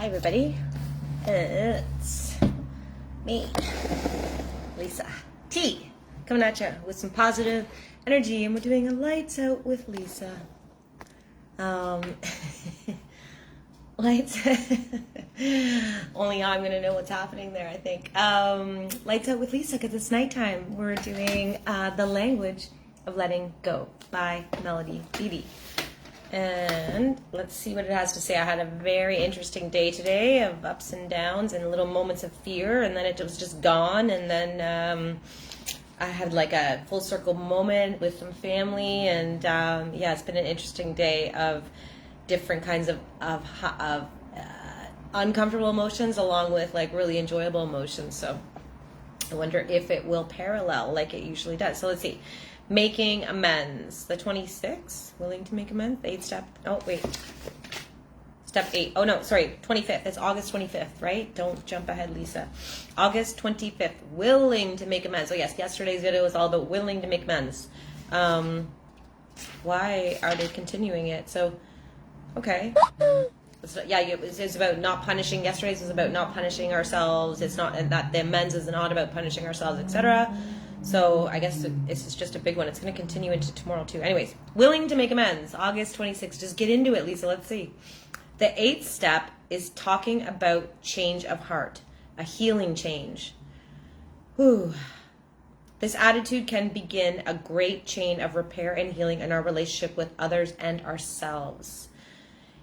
Hi everybody, it's me, Lisa T, coming at you with some positive energy, and we're doing a lights out with Lisa. Lights, only I'm gonna know what's happening there, I think. Lights out with Lisa, because it's nighttime. We're doing The Language of Letting Go by Melody Beattie. And let's see what it has to say. I had a very interesting day today of ups and downs and little moments of fear, and then it was just gone. And then I had like a full circle moment with some family, and yeah, it's been an interesting day of different kinds of uncomfortable emotions along with like really enjoyable emotions. So I wonder if it will parallel like it usually does. So let's see. Making amends. The 26th, willing to make amends. The 8th step. Oh, wait. Step 8. Oh, no, sorry. 25th. It's August 25th, right? Don't jump ahead, Lisa. August 25th. Willing to make amends. So, yes, yesterday's video was all about willing to make amends. Why are they continuing it? So, okay. Yeah, it was about not punishing. Yesterday's was about not punishing ourselves. It's not, and that the amends is not about punishing ourselves, etc. So I guess this is just a big one. It's going to continue into tomorrow too. Anyways, willing to make amends, August 26th. Just get into it, Lisa. Let's see. The 8th step is talking about change of heart, a healing change. Whew. This attitude can begin a great chain of repair and healing in our relationship with others and ourselves.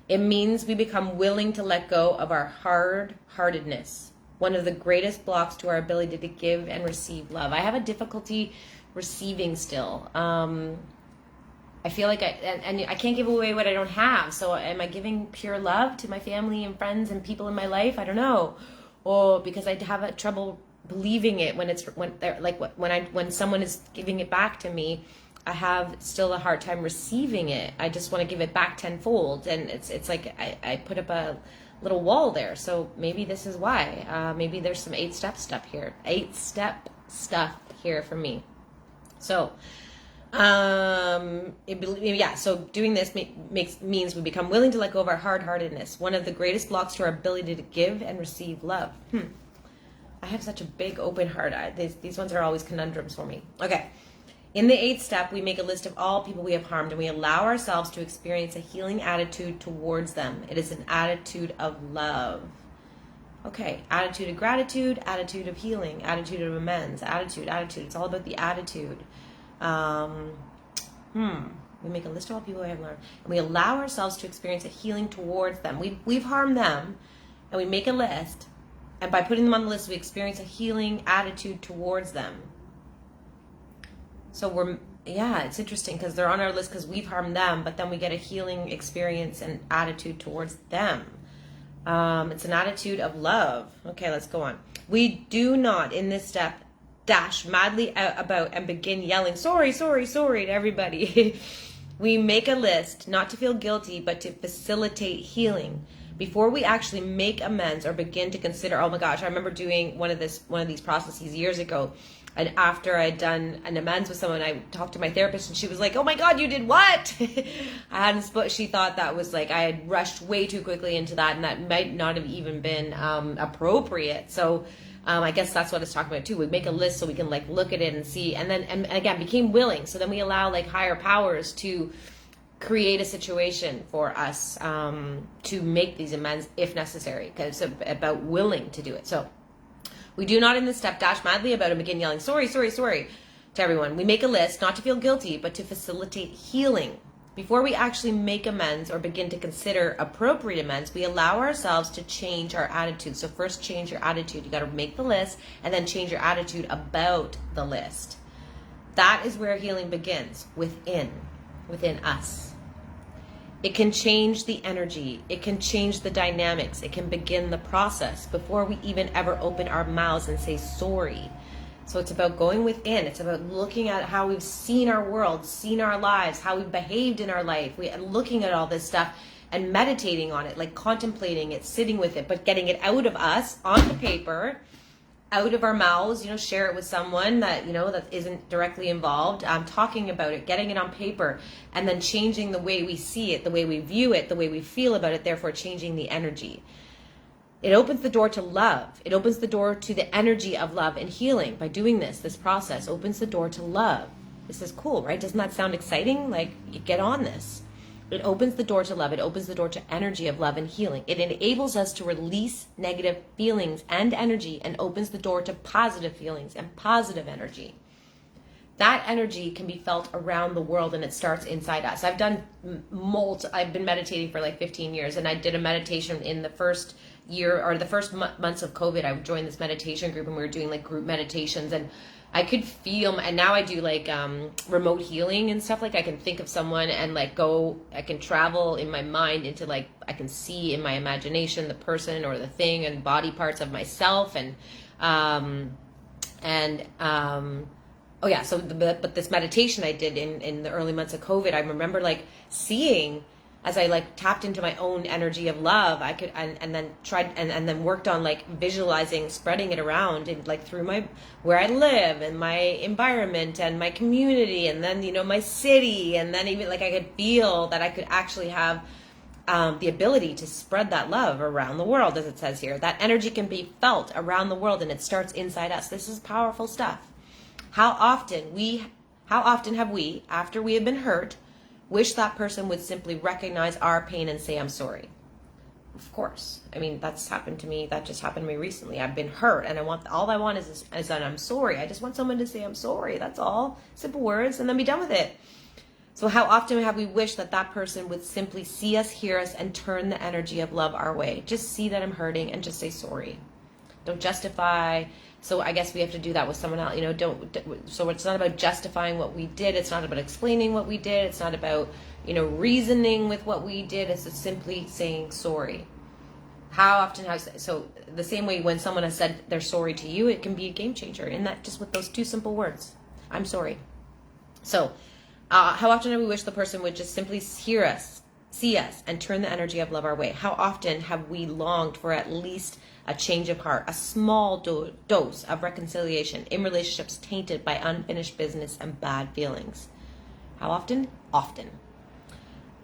It means we become willing to let go of our hard-heartedness, one of the greatest blocks to our ability to give and receive love. I have a difficulty receiving still. I feel like I can't give away what I don't have. So am I giving pure love to my family and friends and people in my life? I don't know. Or because I have a trouble believing it when someone is giving it back to me, I have still a hard time receiving it. I just want to give it back tenfold, and it's like I put up a little wall there. So maybe this is why. Maybe there's some 8-step stuff here. 8-step stuff here for me. So, So doing this means we become willing to let go of our hard-heartedness, one of the greatest blocks to our ability to give and receive love. I have such a big open heart. These ones are always conundrums for me. Okay. In the 8th step, we make a list of all people we have harmed, and we allow ourselves to experience a healing attitude towards them. It is an attitude of love. Okay, attitude of gratitude, attitude of healing, attitude of amends, attitude. It's all about the attitude. We make a list of all people we have harmed, and we allow ourselves to experience a healing towards them. We've harmed them, and we make a list, and by putting them on the list, we experience a healing attitude towards them. So it's interesting because they're on our list because we've harmed them, but then we get a healing experience and attitude towards them. It's an attitude of love. Okay, let's go on. We do not, in this step, dash madly about and begin yelling, sorry to everybody. We make a list, not to feel guilty, but to facilitate healing. Before we actually make amends or begin to consider, oh my gosh, I remember doing one of these processes years ago. And after I'd done an amends with someone, I talked to my therapist, and she was like, oh my God, you did what? She thought that was like, I had rushed way too quickly into that, and that might not have even been appropriate. So I guess that's what it's talking about too. We make a list so we can like look at it and see, and then, and again, became willing. So then we allow like higher powers to create a situation for us to make these amends if necessary, because it's about willing to do it. So we do not in this step dash madly about and begin yelling, sorry to everyone. We make a list, not to feel guilty, but to facilitate healing. Before we actually make amends or begin to consider appropriate amends, we allow ourselves to change our attitude. So first, change your attitude. You got to make the list and then change your attitude about the list. That is where healing begins, within us. It can change the energy. It can change the dynamics. It can begin the process before we even ever open our mouths and say sorry. So it's about going within. It's about looking at how we've seen our world, seen our lives, how we've behaved in our life. Looking at all this stuff and meditating on it, like contemplating it, sitting with it, but getting it out of us onto paper, out of our mouths, share it with someone that, that isn't directly involved, talking about it, getting it on paper, and then changing the way we see it, the way we view it, the way we feel about it, therefore changing the energy. It opens the door to love. It opens the door to the energy of love and healing. By doing this process opens the door to love. This is cool, right? Doesn't that sound exciting? Like, you get on this. It opens the door to love. It opens the door to energy of love and healing. It enables us to release negative feelings and energy and opens the door to positive feelings and positive energy. That energy can be felt around the world, and it starts inside us. I've been meditating for like 15 years, and I did a meditation in the first year, or the first months of COVID. I joined this meditation group, and we were doing like group meditations, and I could feel, and now I do like remote healing and stuff. Like, I can think of someone and like I can travel in my mind into, like, I can see in my imagination the person or the thing and body parts of myself, but this meditation I did in the early months of COVID, I remember like seeing, as I like tapped into my own energy of love, I could, and then tried, and then worked on like visualizing, spreading it around and like through where I live and my environment and my community, and then, my city. And then even like I could feel that I could actually have the ability to spread that love around the world, as it says here. That energy can be felt around the world, and it starts inside us. This is powerful stuff. How often have we, after we have been hurt, wish that person would simply recognize our pain and say, I'm sorry? Of course. I mean, that's happened to me. That just happened to me recently. I've been hurt, and all I want is that I'm sorry. I just want someone to say, I'm sorry. That's all. Simple words, and then be done with it. So how often have we wished that person would simply see us, hear us, and turn the energy of love our way? Just see that I'm hurting and just say sorry. Don't justify. So I guess we have to do that with someone else. So it's not about justifying what we did. It's not about explaining what we did. It's not about, reasoning with what we did. It's just simply saying sorry. How often so the same way when someone has said they're sorry to you, it can be a game changer. In that, just with those two simple words, I'm sorry. So how often do we wish the person would just simply hear us, see us, and turn the energy of love our way? How often have we longed for at least a change of heart, a small dose of reconciliation in relationships tainted by unfinished business and bad feelings? How often? Often.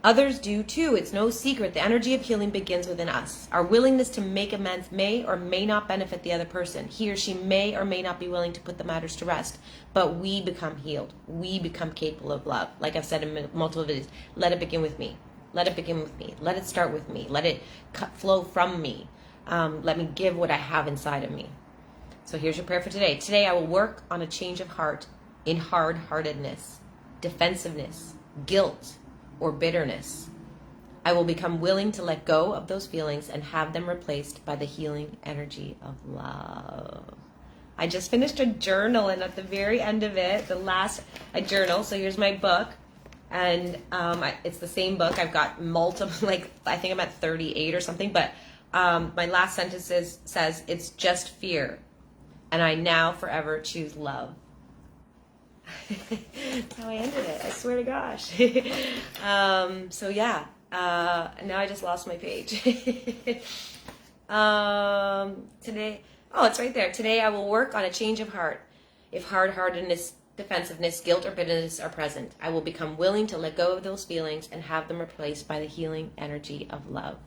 Others do too. It's no secret. The energy of healing begins within us. Our willingness to make amends may or may not benefit the other person. He or she may or may not be willing to put the matters to rest, but we become healed. We become capable of love. Like I've said in multiple videos, let it begin with me. Let it begin with me. Let it start with me. Let it flow from me. Let me give what I have inside of me. So here's your prayer for today. Today I will work on a change of heart in hard-heartedness, defensiveness, guilt, or bitterness. I will become willing to let go of those feelings and have them replaced by the healing energy of love. I just finished a journal, and at the very end of it, I journal. So here's my book. And it's the same book. I've got multiple, I think I'm at 38 or something, but my last sentence says, it's just fear, and I now forever choose love. That's how I ended it. I swear to gosh. So yeah, now I just lost my page. Today, it's right there. Today I will work on a change of heart. If hard-heartedness, defensiveness, guilt, or bitterness are present, I will become willing to let go of those feelings and have them replaced by the healing energy of love.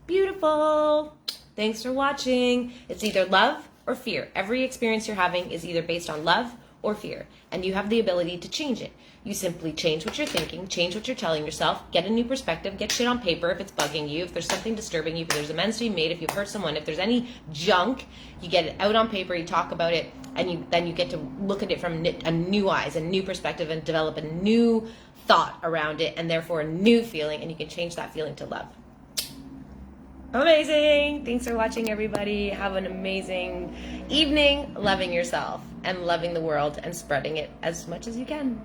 Beautiful. Thanks for watching. It's either love or fear. Every experience you're having is either based on love or fear, and you have the ability to change it. You simply change what you're thinking, change what you're telling yourself, get a new perspective, get shit on paper if it's bugging you, if there's something disturbing you, if there's amends to be made, if you've hurt someone, if there's any junk, you get it out on paper, you talk about it, and then you get to look at it from a new eyes, a new perspective, and develop a new thought around it, and therefore a new feeling, and you can change that feeling to love. Amazing. Thanks for watching, everybody. Have an amazing evening loving yourself and loving the world and spreading it as much as you can.